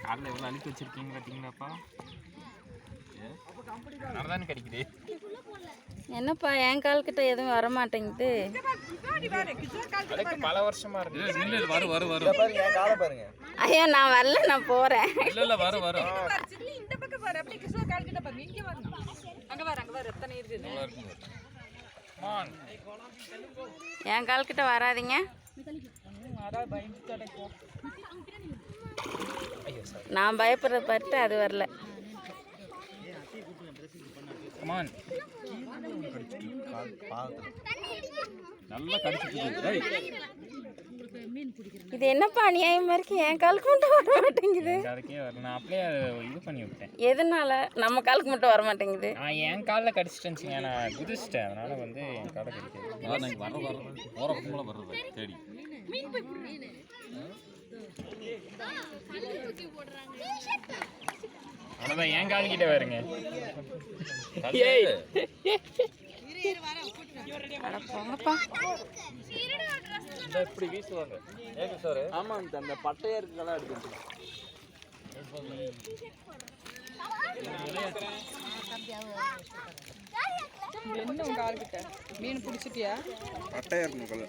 காலில் எவ்வளோ அழுத்தி வச்சிருக்கீங்க பார்த்தீங்களாப்பா? அதனால கிடைக்குது. என்னப்பா என் கால் கிட்ட எதுவும் வர மாட்டேங்குது. பல வருஷமா இருக்கு. வரும் வரும் வரும். பாருங்க. ஐயோ நான் வரல, நான் போறேன். இல்ல வரும் வரும். இந்த பக்கம் பாரு, அப்படியே கிருஷ்ணா கால் கிட்ட பாரு, இங்க வரணும். அங்க பாரு எத்தனை இருக்குது. என் கால் கிட்ட வராதீங்க. நான் பயப்படுறத பார்த்து அது வரல. நல்லா கடிச்சிட்டு. இது என்னப்பா அநியாயமா இருக்கு, என் காலுக்கு மட்டும் வர மாட்டேங்குது. அதுக்கே வரல. நான் அப்படியே இது பண்ணி விட்டேன். எதனால நம்ம காலுக்கு மட்டும் வர மாட்டேங்குது? நான் என் காலில் கடிச்சிட்டேன்னு நான் குதிச்சிட்டேன். அதனால வந்து என் காலை கடிக்கிறது. வர கும்பல வர்றது தேடி அவ்வளோதான். என் கால் கிட்ட வருங்க. போங்கப்பா. இப்படி வீசுவாங்க. ஆமா, அந்த பட்டையா இருக்கெல்லாம் எடுத்து என்ன உங்க கால் கிட்ட மீன் பிடிச்சிட்டியா? பட்டையா இருக்கும்.